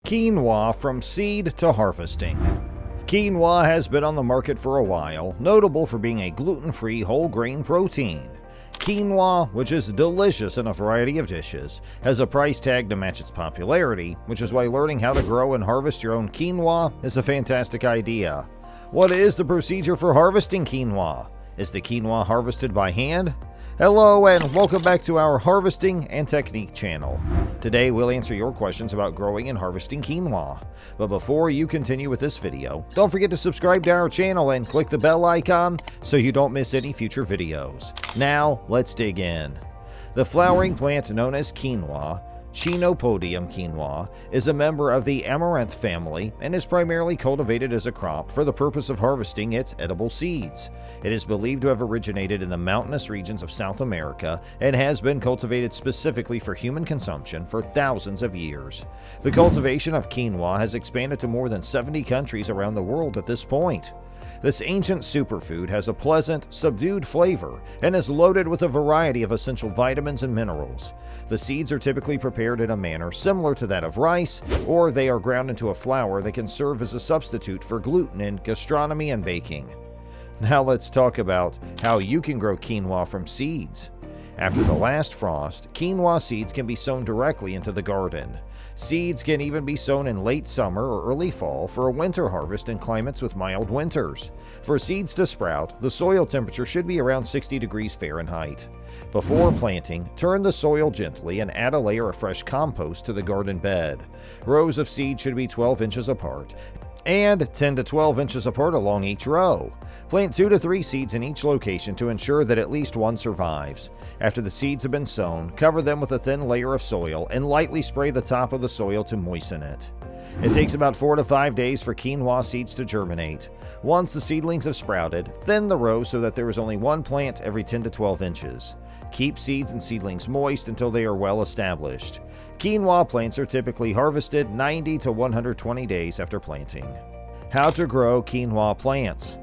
Quinoa from seed to harvesting. Quinoa has been on the market for a while, notable for being a gluten-free whole grain protein. Quinoa, which is delicious in a variety of dishes, has a price tag to match its popularity, which is why learning how to grow and harvest your own quinoa is a fantastic idea. What is the procedure for harvesting quinoa? Is the quinoa harvested by hand? Hello and welcome back to our Harvesting and Technique channel. Today we'll answer your questions about growing and harvesting quinoa. But before you continue with this video, don't forget to subscribe to our channel and click the bell icon so you don't miss any future videos. Now let's dig in. The flowering plant known as quinoa, Chenopodium quinoa, is a member of the amaranth family and is primarily cultivated as a crop for the purpose of harvesting its edible seeds. It is believed to have originated in the mountainous regions of South America and has been cultivated specifically for human consumption for thousands of years. The cultivation of quinoa has expanded to more than 70 countries around the world at this point. This ancient superfood has a pleasant, subdued flavor and is loaded with a variety of essential vitamins and minerals. The seeds are typically prepared in a manner similar to that of rice, or they are ground into a flour that can serve as a substitute for gluten in gastronomy and baking. Now let's talk about how you can grow quinoa from seeds. After the last frost, quinoa seeds can be sown directly into the garden. Seeds can even be sown in late summer or early fall for a winter harvest in climates with mild winters. For seeds to sprout, the soil temperature should be around 60 degrees Fahrenheit. Before planting, turn the soil gently and add a layer of fresh compost to the garden bed. Rows of seed should be 12 inches apart and 10 to 12 inches apart along each row. Plant 2 to 3 seeds in each location to ensure that at least one survives. After the seeds have been sown, cover them with a thin layer of soil and lightly spray the top of the soil to moisten it. It takes about 4 to 5 days for quinoa seeds to germinate. Once the seedlings have sprouted, thin the rows so that there is only one plant every 10 to 12 inches. Keep seeds and seedlings moist until they are well established. Quinoa plants are typically harvested 90 to 120 days after planting. How to grow quinoa plants.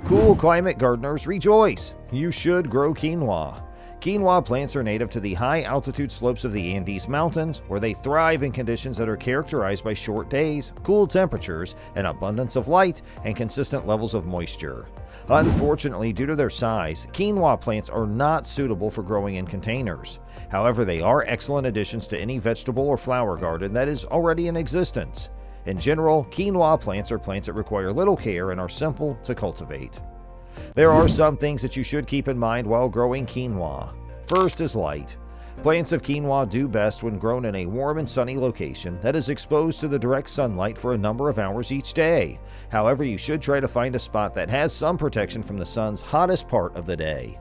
Cool climate gardeners rejoice! You should grow quinoa. Quinoa plants are native to the high-altitude slopes of the Andes Mountains, where they thrive in conditions that are characterized by short days, cool temperatures, an abundance of light, and consistent levels of moisture. Unfortunately, due to their size, quinoa plants are not suitable for growing in containers. However, they are excellent additions to any vegetable or flower garden that is already in existence. In general, quinoa plants are plants that require little care and are simple to cultivate. There are some things that you should keep in mind while growing quinoa. First is light. Plants of quinoa do best when grown in a warm and sunny location that is exposed to the direct sunlight for a number of hours each day. However, you should try to find a spot that has some protection from the sun's hottest part of the day.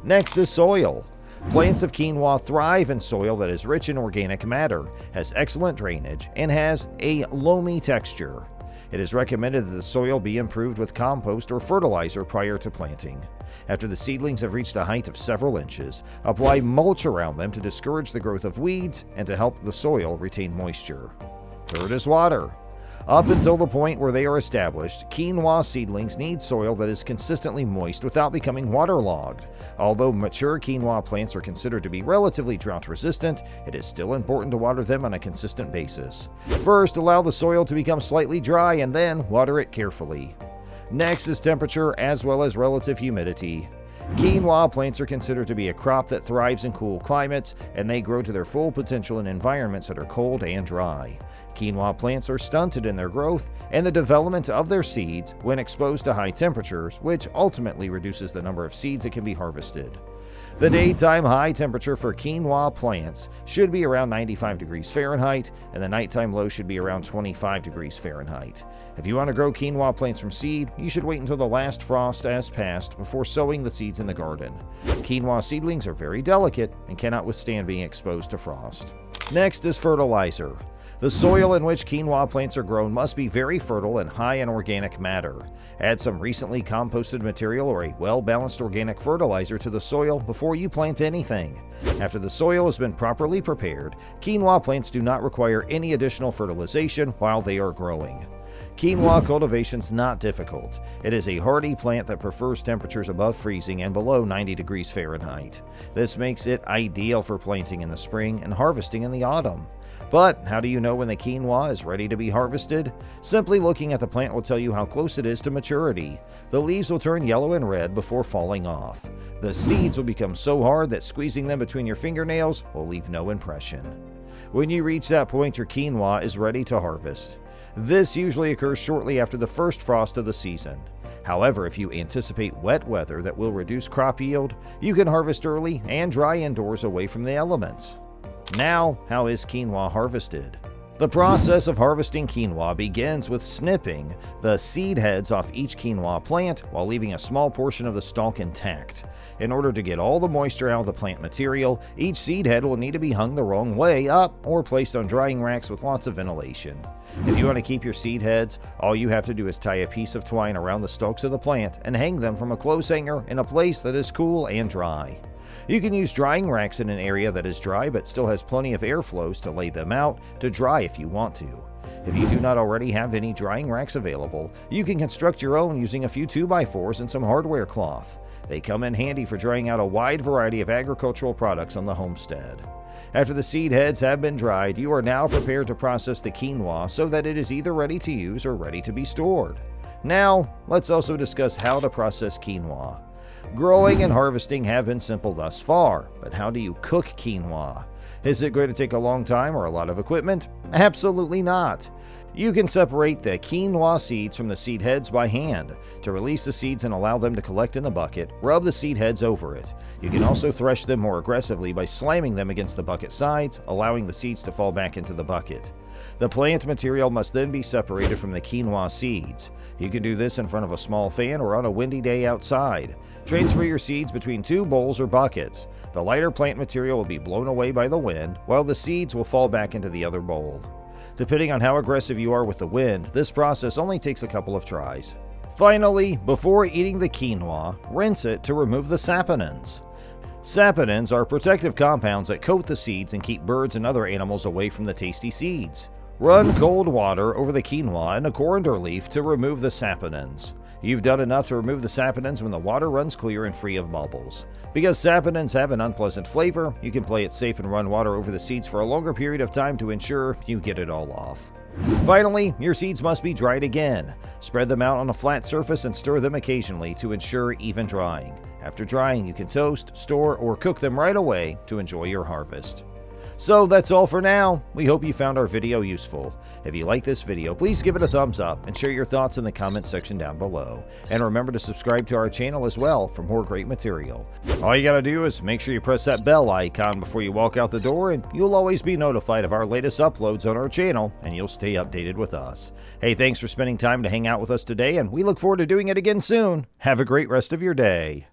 Next is soil. Plants of quinoa thrive in soil that is rich in organic matter, has excellent drainage, and has a loamy texture. It is recommended that the soil be improved with compost or fertilizer prior to planting. After the seedlings have reached a height of several inches, apply mulch around them to discourage the growth of weeds and to help the soil retain moisture. Third is water. Up until the point where they are established, quinoa seedlings need soil that is consistently moist without becoming waterlogged. Although mature quinoa plants are considered to be relatively drought resistant, it is still important to water them on a consistent basis. First, allow the soil to become slightly dry and then water it carefully. Next is temperature as well as relative humidity. Quinoa plants are considered to be a crop that thrives in cool climates, and they grow to their full potential in environments that are cold and dry. Quinoa plants are stunted in their growth and the development of their seeds when exposed to high temperatures, which ultimately reduces the number of seeds that can be harvested. The daytime high temperature for quinoa plants should be around 95 degrees Fahrenheit, and the nighttime low should be around 25 degrees Fahrenheit. If you want to grow quinoa plants from seed, you should wait until the last frost has passed before sowing the seeds in the garden. Quinoa seedlings are very delicate and cannot withstand being exposed to frost. Next is fertilizer. The soil in which quinoa plants are grown must be very fertile and high in organic matter. Add some recently composted material or a well-balanced organic fertilizer to the soil before you plant anything. After the soil has been properly prepared, quinoa plants do not require any additional fertilization while they are growing. Quinoa cultivation's not difficult. It is a hardy plant that prefers temperatures above freezing and below 90 degrees Fahrenheit. This makes it ideal for planting in the spring and harvesting in the autumn. But how do you know when the quinoa is ready to be harvested? Simply looking at the plant will tell you how close it is to maturity. The leaves will turn yellow and red before falling off. The seeds will become so hard that squeezing them between your fingernails will leave no impression. When you reach that point, your quinoa is ready to harvest. This usually occurs shortly after the first frost of the season. However, if you anticipate wet weather that will reduce crop yield, you can harvest early and dry indoors away from the elements. Now, how is quinoa harvested? The process of harvesting quinoa begins with snipping the seed heads off each quinoa plant while leaving a small portion of the stalk intact. In order to get all the moisture out of the plant material, each seed head will need to be hung the wrong way up or placed on drying racks with lots of ventilation. If you want to keep your seed heads, all you have to do is tie a piece of twine around the stalks of the plant and hang them from a clothes hanger in a place that is cool and dry. You can use drying racks in an area that is dry but still has plenty of airflows to lay them out to dry if you want to. If you do not already have any drying racks available, you can construct your own using a few 2x4s and some hardware cloth. They come in handy for drying out a wide variety of agricultural products on the homestead. After the seed heads have been dried, you are now prepared to process the quinoa so that it is either ready to use or ready to be stored. Now, let's also discuss how to process quinoa. Growing and harvesting have been simple thus far, but how do you cook quinoa? Is it going to take a long time or a lot of equipment? Absolutely not. You can separate the quinoa seeds from the seed heads by hand. To release the seeds and allow them to collect in the bucket, rub the seed heads over it. You can also thresh them more aggressively by slamming them against the bucket sides, allowing the seeds to fall back into the bucket. The plant material must then be separated from the quinoa seeds. You can do this in front of a small fan or on a windy day outside. Transfer your seeds between two bowls or buckets. The lighter plant material will be blown away by the wind, while the seeds will fall back into the other bowl. Depending on how aggressive you are with the wind, this process only takes a couple of tries. Finally, before eating the quinoa, rinse it to remove the saponins. Saponins are protective compounds that coat the seeds and keep birds and other animals away from the tasty seeds. Run cold water over the quinoa and a coriander leaf to remove the saponins. You've done enough to remove the saponins when the water runs clear and free of bubbles. Because saponins have an unpleasant flavor, you can play it safe and run water over the seeds for a longer period of time to ensure you get it all off. Finally, your seeds must be dried again. Spread them out on a flat surface and stir them occasionally to ensure even drying. After drying, you can toast, store, or cook them right away to enjoy your harvest. So that's all for now. We hope you found our video useful. If you like this video, please give it a thumbs up and share your thoughts in the comment section down below. And remember to subscribe to our channel as well for more great material. All you gotta do is make sure you press that bell icon before you walk out the door, and you'll always be notified of our latest uploads on our channel, and you'll stay updated with us. Hey, thanks for spending time to hang out with us today, and we look forward to doing it again soon. Have a great rest of your day.